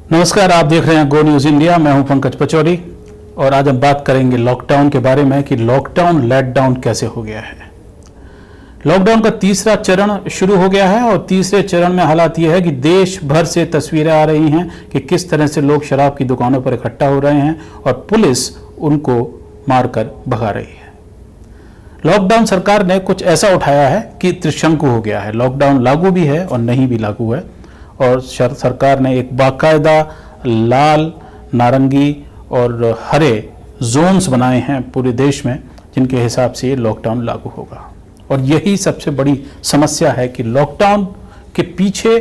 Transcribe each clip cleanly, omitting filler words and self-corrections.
नमस्कार, आप देख रहे हैं गो न्यूज इंडिया। मैं हूं पंकज पचौरी और आज हम बात करेंगे लॉकडाउन के बारे में कि लॉकडाउन लेट डाउन कैसे हो गया है। लॉकडाउन का तीसरा चरण शुरू हो गया है और तीसरे चरण में हालात यह है कि देश भर से तस्वीरें आ रही हैं कि किस तरह से लोग शराब की दुकानों पर इकट्ठा हो रहे हैं और पुलिस उनको मारकर भगा रही है। लॉकडाउन सरकार ने कुछ ऐसा उठाया है कि त्रिशंकु हो गया है। लॉकडाउन लागू भी है और नहीं भी लागू है और सरकार ने एक बाकायदा लाल, नारंगी और हरे जोन्स बनाए हैं पूरे देश में, जिनके हिसाब से ये लॉकडाउन लागू होगा। और यही सबसे बड़ी समस्या है कि लॉकडाउन के पीछे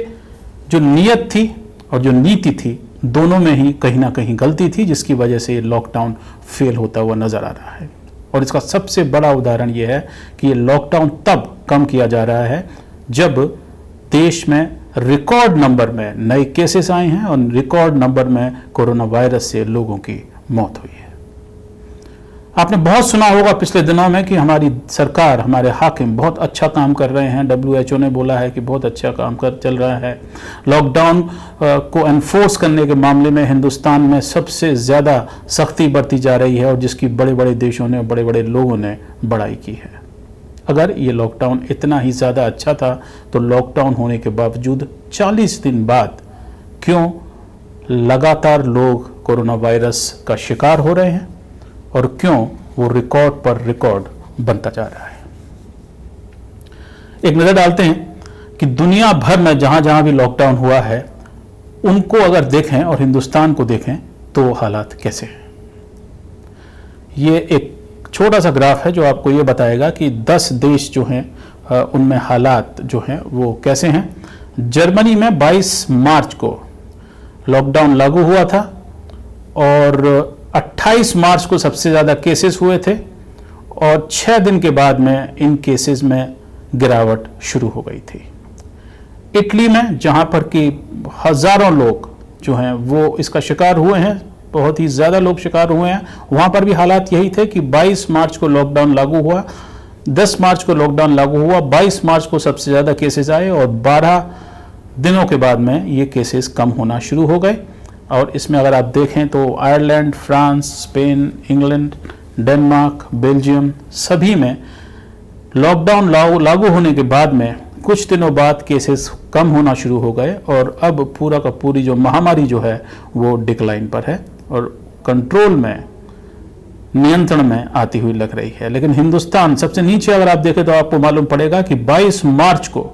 जो नीयत थी और जो नीति थी, दोनों में ही कहीं ना कहीं गलती थी, जिसकी वजह से ये लॉकडाउन फेल होता हुआ नजर आ रहा है। और इसका सबसे बड़ा उदाहरण ये है कि ये लॉकडाउन तब कम किया जा रहा है जब देश में रिकॉर्ड नंबर में नए केसेस आए हैं और रिकॉर्ड नंबर में कोरोना वायरस से लोगों की मौत हुई है। आपने बहुत सुना होगा पिछले दिनों में कि हमारी सरकार, हमारे हाकिम बहुत अच्छा काम कर रहे हैं। WHO ने बोला है कि बहुत अच्छा काम चल रहा है। लॉकडाउन को एनफोर्स करने के मामले में हिंदुस्तान में सबसे ज़्यादा सख्ती बरती जा रही है और जिसकी बड़े बड़े देशों ने, बड़े बड़े लोगों ने बड़ाई की है। अगर ये लॉकडाउन इतना ही ज़्यादा अच्छा था तो लॉकडाउन होने के बावजूद 40 दिन बाद क्यों लगातार लोग कोरोना वायरस का शिकार हो रहे हैं और क्यों वो रिकॉर्ड पर रिकॉर्ड बनता जा रहा है। एक नज़र डालते हैं कि दुनिया भर में जहाँ जहाँ भी लॉकडाउन हुआ है उनको अगर देखें और हिंदुस्तान को देखें तो हालात कैसे हैं। ये एक छोटा सा ग्राफ है जो आपको ये बताएगा कि 10 देश जो हैं उनमें हालात जो हैं वो कैसे हैं। जर्मनी में 22 मार्च को लॉकडाउन लागू हुआ था और 28 मार्च को सबसे ज़्यादा केसेस हुए थे और 6 दिन के बाद में इन केसेस में गिरावट शुरू हो गई थी। इटली में, जहाँ पर कि हज़ारों लोग जो हैं वो इसका शिकार हुए हैं, बहुत ही ज़्यादा लोग शिकार हुए हैं, वहाँ पर भी हालात यही थे कि 22 मार्च को लॉकडाउन लागू हुआ, 10 मार्च को लॉकडाउन लागू हुआ, 22 मार्च को सबसे ज़्यादा केसेस आए और 12 दिनों के बाद में ये केसेस कम होना शुरू हो गए। और इसमें अगर आप देखें तो Ireland, France, Spain, England, Denmark, Belgium सभी में लॉकडाउन लागू होने के बाद में कुछ दिनों बाद केसेस कम होना शुरू हो गए और अब पूरा का पूरी जो महामारी जो है वो डिक्लाइन पर है और कंट्रोल में, नियंत्रण में आती हुई लग रही है। लेकिन हिंदुस्तान सबसे नीचे अगर आप देखें तो आपको मालूम पड़ेगा कि 22 मार्च को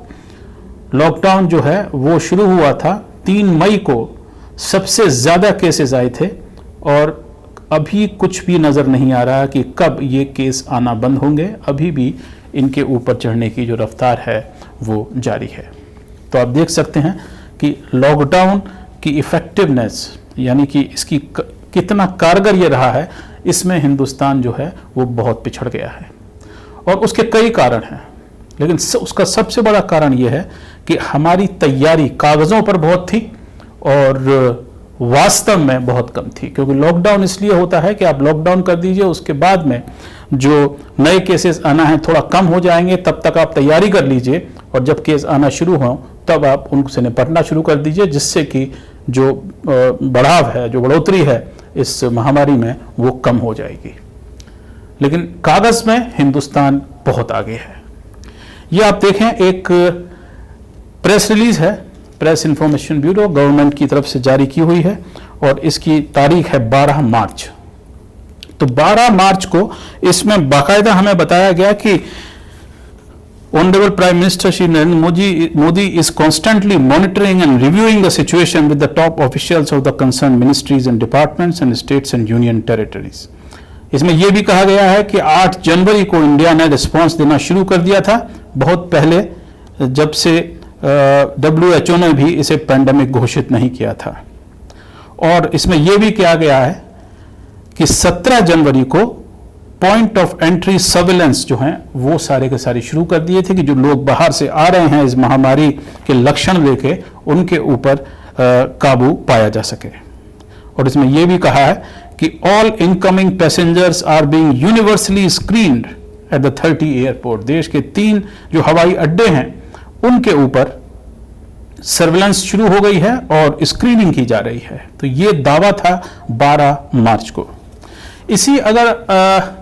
लॉकडाउन जो है वो शुरू हुआ था। 3 मई को सबसे ज़्यादा केसेस आए थे और अभी कुछ भी नज़र नहीं आ रहा कि कब ये केस आना बंद होंगे। अभी भी इनके ऊपर चढ़ने की जो रफ्तार है वो जारी है। तो आप देख सकते हैं कि लॉकडाउन की इफ़ेक्टिवनेस, यानी कि इसकी कितना कारगर ये रहा है, इसमें हिंदुस्तान जो है वो बहुत पिछड़ गया है और उसके कई कारण हैं। लेकिन उसका सबसे बड़ा कारण ये है कि हमारी तैयारी कागज़ों पर बहुत थी और वास्तव में बहुत कम थी। क्योंकि लॉकडाउन इसलिए होता है कि आप लॉकडाउन कर दीजिए, उसके बाद में जो नए केसेस आना है थोड़ा कम हो जाएंगे, तब तक आप तैयारी कर लीजिए और जब केस आना शुरू हो तब आप उनसे निपटना शुरू कर दीजिए, जिससे कि जो बढ़ाव है, जो बढ़ोतरी है इस महामारी में वो कम हो जाएगी। लेकिन कागज़ में हिंदुस्तान बहुत आगे है। ये आप देखें, एक प्रेस रिलीज है, प्रेस इंफॉर्मेशन ब्यूरो गवर्नमेंट की तरफ से जारी की हुई है और इसकी तारीख है 12 मार्च। तो 12 मार्च को इसमें बाकायदा हमें बताया गया कि honourable prime minister Shri Narendra Modi is constantly monitoring and reviewing the situation with the top officials of the concern ministries and departments and states and union territories. इसमें यह भी कहा गया है कि 8 जनवरी को इंडिया ने रिस्पॉन्स देना शुरू कर दिया था, बहुत पहले, जब से WHO ने भी इसे पैंडेमिक घोषित नहीं किया था। और इसमें यह भी किया गया है कि 17 जनवरी को पॉइंट ऑफ एंट्री सर्विलेंस जो हैं वो सारे के सारे शुरू कर दिए थे कि जो लोग बाहर से आ रहे हैं इस महामारी के लक्षण लेके, उनके ऊपर काबू पाया जा सके। और इसमें यह भी कहा है कि all incoming passengers are being universally screened at the 30 airport. देश के 3 जो हवाई अड्डे हैं उनके ऊपर सर्विलांस शुरू हो गई है और स्क्रीनिंग की जा रही है। तो ये दावा था 12 मार्च को। इसी अगर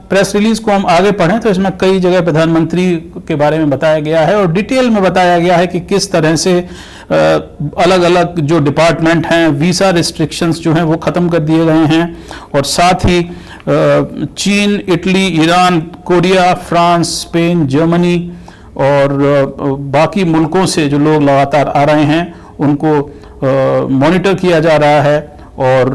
प्रेस रिलीज को हम आगे पढ़ें तो इसमें कई जगह प्रधानमंत्री के बारे में बताया गया है और डिटेल में बताया गया है कि किस तरह से अलग अलग जो डिपार्टमेंट हैं, वीज़ा रिस्ट्रिक्शंस जो हैं वो ख़त्म कर दिए गए हैं, और साथ ही चीन, Italy, Iran, Korea, France, Spain, Germany और बाकी मुल्कों से जो लोग लगातार आ रहे हैं उनको मॉनिटर किया जा रहा है, और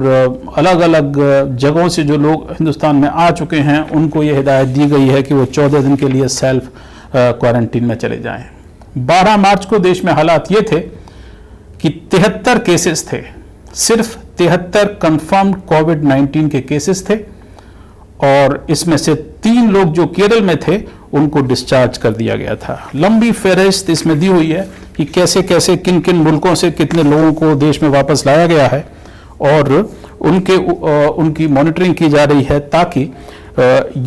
अलग अलग जगहों से जो लोग हिंदुस्तान में आ चुके हैं उनको ये हिदायत दी गई है कि वो 14 दिन के लिए सेल्फ क्वारंटीन में चले जाएं। 12 मार्च को देश में हालात ये थे कि 73 केसेस थे, सिर्फ 73 कंफर्म्ड कोविड-19 के केसेस थे, और इसमें से 3 लोग जो केरल में थे उनको डिस्चार्ज कर दिया गया था। लंबी फहरिस्त इसमें दी हुई है कि कैसे कैसे किन किन मुल्कों से कितने लोगों को देश में वापस लाया गया है, और उनकी मॉनिटरिंग की जा रही है ताकि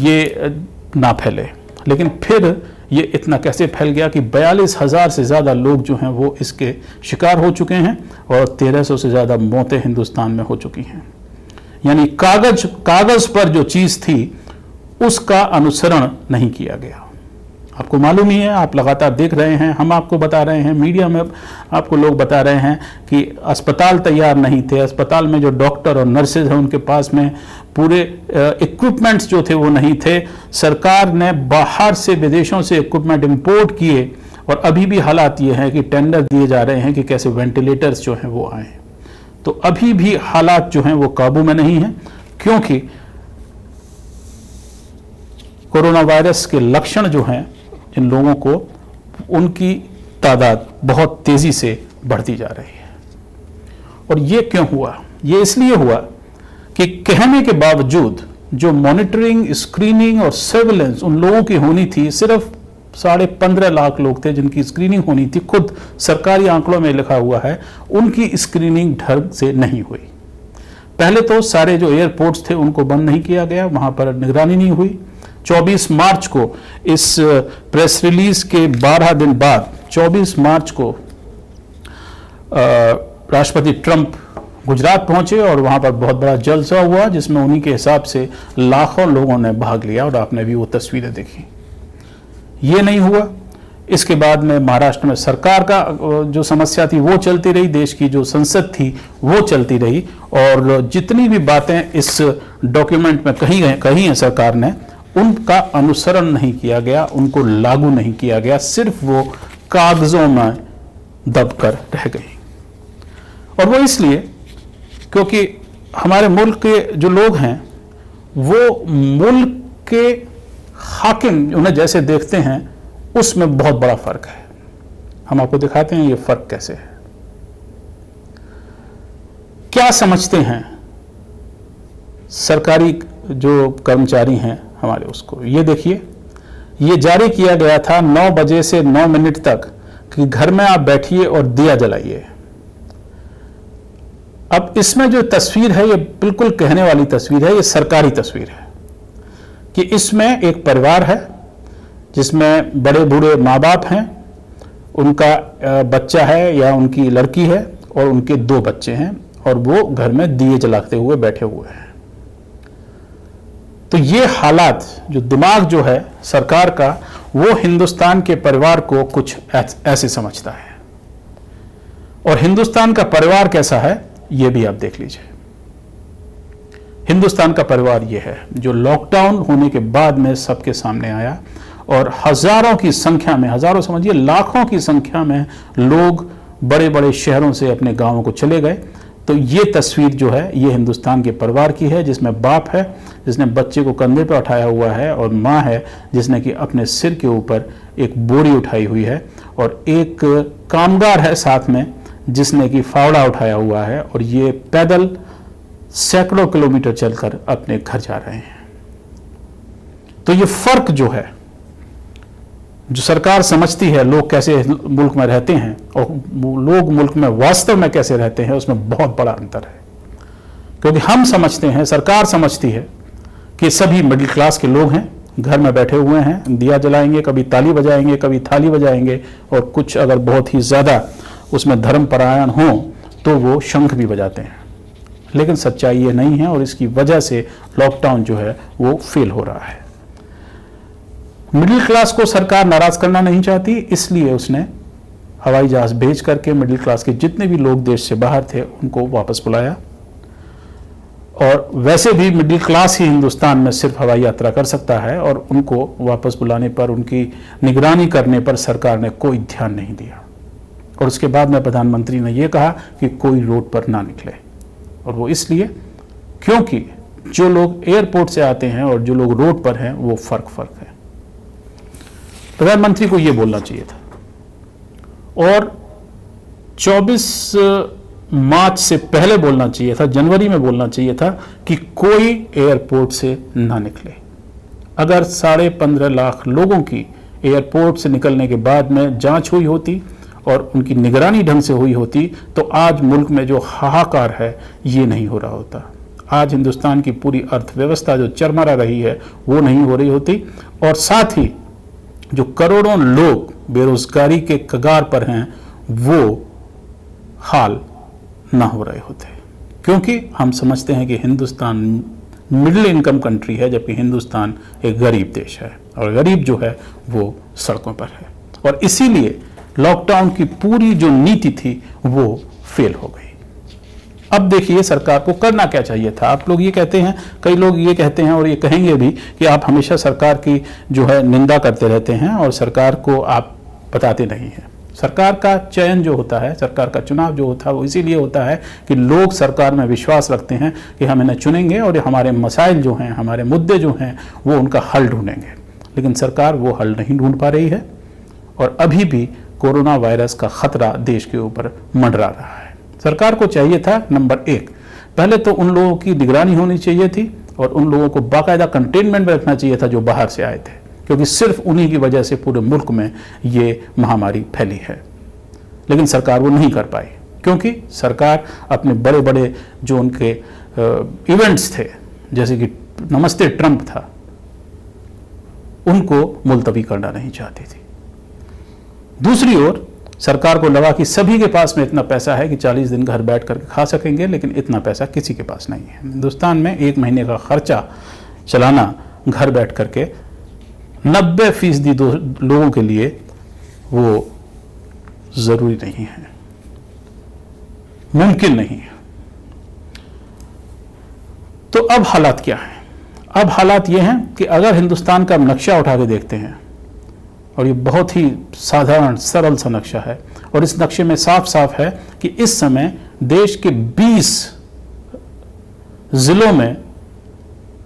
ये ना फैले। लेकिन फिर ये इतना कैसे फैल गया कि 42,000 से ज़्यादा लोग जो हैं वो इसके शिकार हो चुके हैं, और 1300 से ज़्यादा मौतें हिंदुस्तान में हो चुकी हैं। यानी कागज़ पर जो चीज़ थी उसका अनुसरण नहीं किया गया। आपको मालूम ही है, आप लगातार देख रहे हैं, हम आपको बता रहे हैं, मीडिया में आपको लोग बता रहे हैं कि अस्पताल तैयार नहीं थे, अस्पताल में जो डॉक्टर और नर्सेज हैं उनके पास में पूरे इक्विपमेंट्स जो थे वो नहीं थे। सरकार ने बाहर से, विदेशों से इक्विपमेंट इंपोर्ट किए, और अभी भी हालात ये हैं कि टेंडर दिए जा रहे हैं कि कैसे वेंटिलेटर्स जो हैं वो आएँ। तो अभी भी हालात जो हैं वो काबू में नहीं हैं, क्योंकि कोरोना वायरस के लक्षण जो हैं इन लोगों को, उनकी तादाद बहुत तेजी से बढ़ती जा रही है। और ये क्यों हुआ? ये इसलिए हुआ कि कहने के बावजूद जो मॉनिटरिंग, स्क्रीनिंग और सर्विलेंस उन लोगों की होनी थी, सिर्फ 15.5 लाख लोग थे जिनकी स्क्रीनिंग होनी थी। खुद सरकारी आंकड़ों में लिखा हुआ है उनकी स्क्रीनिंग ढंग से नहीं हुई। पहले तो सारे जो एयरपोर्ट्स थे उनको बंद नहीं किया गया, वहां पर निगरानी नहीं हुई। 24 मार्च को इस प्रेस रिलीज के 12 दिन बाद 24 मार्च को राष्ट्रपति ट्रंप गुजरात पहुंचे और वहां पर बहुत बड़ा जलसा हुआ, जिसमें उन्हीं के हिसाब से लाखों लोगों ने भाग लिया, और आपने भी वो तस्वीरें देखी। ये नहीं हुआ। इसके बाद में महाराष्ट्र में सरकार का जो समस्या थी वो चलती रही, देश की जो संसद थी वो चलती रही, और जितनी भी बातें इस डॉक्यूमेंट में कही हैं सरकार ने, उनका अनुसरण नहीं किया गया, उनको लागू नहीं किया गया, सिर्फ वो कागजों में दबकर रह गई। और वो इसलिए क्योंकि हमारे मुल्क के जो लोग हैं वो मुल्क के हाकिम उन्हें जैसे देखते हैं उसमें बहुत बड़ा फर्क है। हम आपको दिखाते हैं ये फर्क कैसे है। क्या समझते हैं सरकारी जो कर्मचारी हैं हमारे उसको? ये देखिए, ये जारी किया गया था 9 बजे से 9 मिनट तक कि घर में आप बैठिए और दिया जलाइए। अब इसमें जो तस्वीर है ये बिल्कुल कहने वाली तस्वीर है, ये सरकारी तस्वीर है कि इसमें एक परिवार है जिसमें बड़े बूढ़े माँ बाप हैं, उनका बच्चा है या उनकी लड़की है और उनके 2 बच्चे हैं, और वो घर में दिए जलाते हुए बैठे हुए हैं। तो ये हालात, जो दिमाग जो है सरकार का, वो हिंदुस्तान के परिवार को कुछ ऐसे समझता है। और हिंदुस्तान का परिवार कैसा है ये भी आप देख लीजिए। हिंदुस्तान का परिवार ये है जो लॉकडाउन होने के बाद में सबके सामने आया, और हजारों की संख्या में, हजारों समझिए लाखों की संख्या में लोग बड़े बड़े शहरों से अपने गांवों को चले गए। तो ये तस्वीर जो है ये हिंदुस्तान के परिवार की है, जिसमें बाप है जिसने बच्चे को कंधे पर उठाया हुआ है, और माँ है जिसने कि अपने सिर के ऊपर एक बोरी उठाई हुई है, और एक कामगार है साथ में जिसने कि फावड़ा उठाया हुआ है, और ये पैदल सैकड़ों किलोमीटर चलकर अपने घर जा रहे हैं। तो ये फर्क जो है, जो सरकार समझती है लोग कैसे मुल्क में रहते हैं और लोग मुल्क में वास्तव में कैसे रहते हैं, उसमें बहुत बड़ा अंतर है। क्योंकि हम समझते हैं, सरकार समझती है कि सभी मिडिल क्लास के लोग हैं, घर में बैठे हुए हैं, दिया जलाएंगे, कभी ताली बजाएंगे, कभी थाली बजाएंगे, और कुछ अगर बहुत ही ज़्यादा उसमें धर्मपरायण हों तो वो शंख भी बजाते हैं, लेकिन सच्चाई ये नहीं है और इसकी वजह से लॉकडाउन जो है वो फेल हो रहा है। मिडिल क्लास को सरकार नाराज करना नहीं चाहती, इसलिए उसने हवाई जहाज भेज करके मिडिल क्लास के जितने भी लोग देश से बाहर थे उनको वापस बुलाया। और वैसे भी मिडिल क्लास ही हिंदुस्तान में सिर्फ हवाई यात्रा कर सकता है, और उनको वापस बुलाने पर, उनकी निगरानी करने पर सरकार ने कोई ध्यान नहीं दिया। और उसके बाद में प्रधानमंत्री ने यह कहा कि कोई रोड पर ना निकले, और वो इसलिए क्योंकि जो लोग एयरपोर्ट से आते हैं और जो लोग रोड पर हैं वो फर्क है। प्रधानमंत्री को यह बोलना चाहिए था, और 24 मार्च से पहले बोलना चाहिए था, जनवरी में बोलना चाहिए था कि कोई एयरपोर्ट से ना निकले। अगर 15.5 लाख लोगों की एयरपोर्ट से निकलने के बाद में जांच हुई होती और उनकी निगरानी ढंग से हुई होती तो आज मुल्क में जो हाहाकार है ये नहीं हो रहा होता। आज हिंदुस्तान की पूरी अर्थव्यवस्था जो चरमरा रही है वो नहीं हो रही होती, और साथ ही जो करोड़ों लोग बेरोजगारी के कगार पर हैं वो हाल ना हो रहे होते। क्योंकि हम समझते हैं कि हिंदुस्तान मिडिल इनकम कंट्री है, जबकि हिंदुस्तान एक गरीब देश है, और गरीब जो है वो सड़कों पर है। और इसीलिए लॉकडाउन की पूरी जो नीति थी वो फेल हो गई। अब देखिए सरकार को करना क्या चाहिए था। आप लोग ये कहते हैं, कई लोग ये कहते हैं और ये कहेंगे भी कि आप हमेशा सरकार की जो है निंदा करते रहते हैं और सरकार को आप बताते नहीं हैं। सरकार का चयन जो होता है, सरकार का चुनाव जो होता है वो इसीलिए होता है कि लोग सरकार में विश्वास रखते हैं कि हम इन्हें चुनेंगे और हमारे मसाइल जो हैं, हमारे मुद्दे जो हैं वो उनका हल ढूंढेंगे। लेकिन सरकार वो हल नहीं ढूंढ पा रही है, और अभी भी कोरोना वायरस का खतरा देश के ऊपर मंडरा रहा है। सरकार को चाहिए था नंबर 1, पहले तो उन लोगों की निगरानी होनी चाहिए थी और उन लोगों को बाकायदा कंटेनमेंट में रखना चाहिए था जो बाहर से आए थे, क्योंकि सिर्फ उन्हीं की वजह से पूरे मुल्क में ये महामारी फैली है। लेकिन सरकार वो नहीं कर पाई, क्योंकि सरकार अपने बड़े बड़े जो उनके इवेंट्स थे, जैसे कि नमस्ते ट्रंप था, उनको मुलतवी करना नहीं चाहती थी। दूसरी ओर सरकार को लगा कि सभी के पास में इतना पैसा है कि 40 दिन घर बैठ कर खा सकेंगे, लेकिन इतना पैसा किसी के पास नहीं है। हिंदुस्तान में 1 महीने का खर्चा चलाना घर बैठ करके 90% लोगों के लिए वो जरूरी नहीं है, मुमकिन नहीं है। तो अब हालात क्या हैं? अब हालात ये हैं कि अगर हिंदुस्तान का नक्शा उठा के देखते हैं, और ये बहुत ही साधारण सरल सा नक्शा है, और इस नक्शे में साफ साफ है कि इस समय देश के 20 जिलों में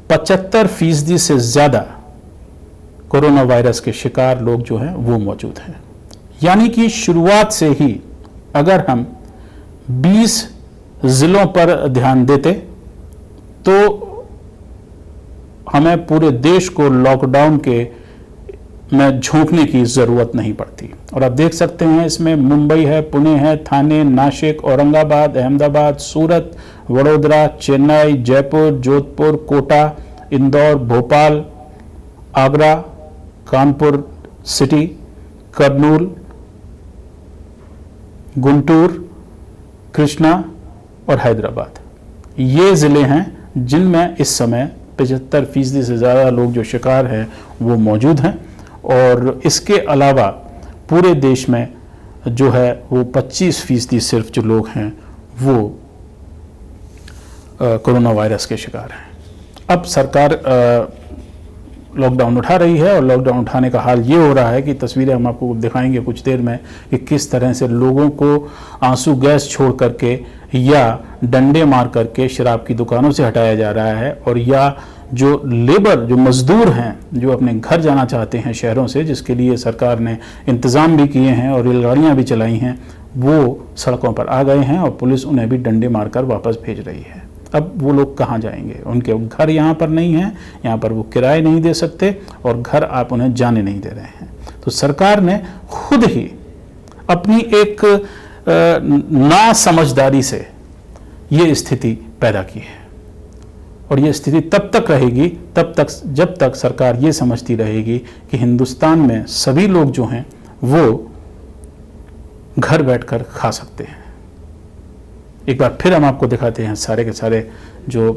75% से ज्यादा कोरोना वायरस के शिकार लोग जो हैं वो मौजूद हैं। यानी कि शुरुआत से ही अगर हम 20 जिलों पर ध्यान देते तो हमें पूरे देश को लॉकडाउन के में झोंकने की जरूरत नहीं पड़ती। और आप देख सकते हैं इसमें मुंबई है, पुणे है, थाने, नासिक, औरंगाबाद, अहमदाबाद, सूरत, वडोदरा, चेन्नई, जयपुर, जोधपुर, कोटा, इंदौर, भोपाल, आगरा, कानपुर सिटी, कर्नूल, गुंटूर, कृष्णा और हैदराबाद, ये ज़िले हैं जिनमें इस समय 75% से ज़्यादा लोग जो शिकार हैं वो मौजूद हैं। और इसके अलावा पूरे देश में जो है वो 25% सिर्फ जो लोग हैं वो कोरोना वायरस के शिकार हैं। अब सरकार लॉकडाउन उठा रही है, और लॉकडाउन उठाने का हाल ये हो रहा है कि तस्वीरें हम आपको दिखाएंगे कुछ देर में कि किस तरह से लोगों को आंसू गैस छोड़ करके या डंडे मार करके शराब की दुकानों से हटाया जा रहा है, और या जो लेबर, जो मजदूर हैं, जो अपने घर जाना चाहते हैं शहरों से, जिसके लिए सरकार ने इंतज़ाम भी किए हैं और रेलगाड़ियाँ भी चलाई हैं, वो सड़कों पर आ गए हैं और पुलिस उन्हें भी डंडे मारकर वापस भेज रही है। अब वो लोग कहाँ जाएंगे? उनके घर यहाँ पर नहीं हैं, यहाँ पर वो किराए नहीं दे सकते, और घर आप उन्हें जाने नहीं दे रहे हैं। तो सरकार ने खुद ही अपनी एक ना समझदारी से ये स्थिति पैदा की है, और ये स्थिति तब तक रहेगी जब तक सरकार ये समझती रहेगी कि हिंदुस्तान में सभी लोग जो हैं वो घर बैठकर खा सकते हैं। एक बार फिर हम आपको दिखाते हैं सारे के सारे जो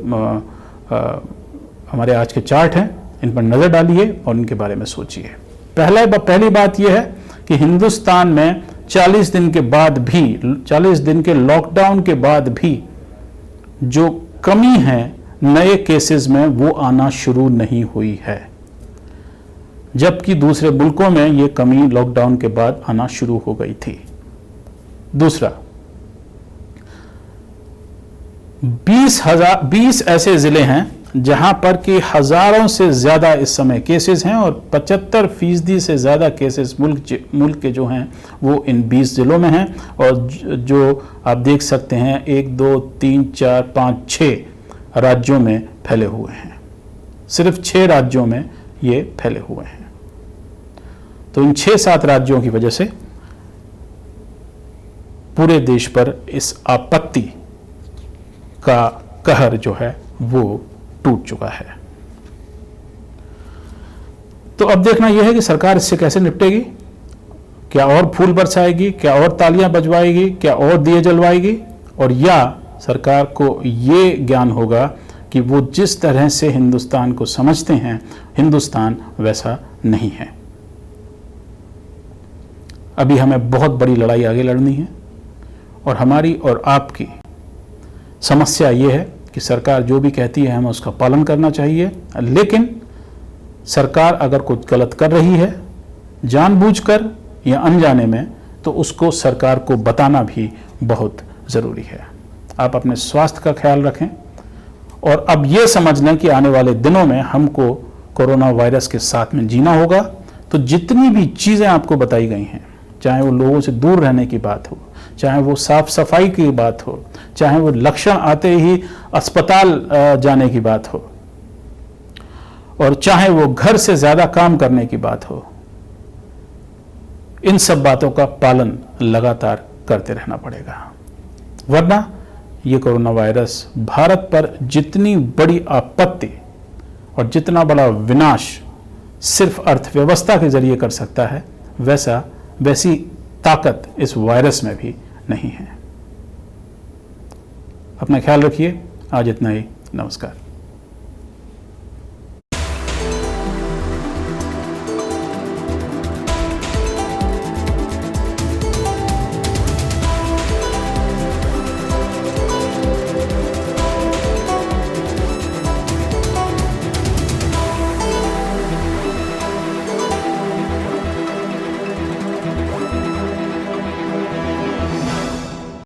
हमारे आज के चार्ट हैं, इन पर नज़र डालिए और इनके बारे में सोचिए। पहली बात यह है कि हिंदुस्तान में 40 दिन के बाद भी, 40 दिन के लॉकडाउन के बाद भी जो कमी है नए केसेस में, वो आना शुरू नहीं हुई है, जबकि दूसरे मुल्कों में ये कमी लॉकडाउन के बाद आना शुरू हो गई थी। दूसरा, 20 ऐसे जिले हैं जहां पर कि हजारों से ज्यादा इस समय केसेस हैं और 75% से ज्यादा केसेस मुल्क के जो हैं वो इन 20 जिलों में हैं। और जो आप देख सकते हैं 1 2 3 4 5 6 राज्यों में फैले हुए हैं। सिर्फ 6 राज्यों में ये फैले हुए हैं। तो इन 6-7 राज्यों की वजह से पूरे देश पर इस आपत्ति का कहर जो है वो टूट चुका है। तो अब देखना यह है कि सरकार इससे कैसे निपटेगी। क्या और फूल बरसाएगी, क्या और तालियां बजवाएगी, क्या और दिए जलवाएगी, और या सरकार को ये ज्ञान होगा कि वो जिस तरह से हिंदुस्तान को समझते हैं, हिंदुस्तान वैसा नहीं है। अभी हमें बहुत बड़ी लड़ाई आगे लड़नी है और हमारी और आपकी समस्या ये है कि सरकार जो भी कहती है हमें उसका पालन करना चाहिए, लेकिन सरकार अगर कुछ गलत कर रही है जानबूझकर या अनजाने में, तो उसको सरकार को बताना भी बहुत ज़रूरी है। आप अपने स्वास्थ्य का ख्याल रखें और अब ये समझ लें कि आने वाले दिनों में हमको कोरोना वायरस के साथ में जीना होगा। तो जितनी भी चीज़ें आपको बताई गई हैं, चाहे वो लोगों से दूर रहने की बात हो, चाहे वो साफ सफाई की बात हो, चाहे वो लक्षण आते ही अस्पताल जाने की बात हो, और चाहे वो घर से ज्यादा काम करने की बात हो, इन सब बातों का पालन लगातार करते रहना पड़ेगा। वरना ये कोरोना वायरस भारत पर जितनी बड़ी आपत्ति और जितना बड़ा विनाश सिर्फ अर्थव्यवस्था के जरिए कर सकता है, वैसी ताकत इस वायरस में भी नहीं है। अपना ख्याल रखिए। आज इतना ही। नमस्कार।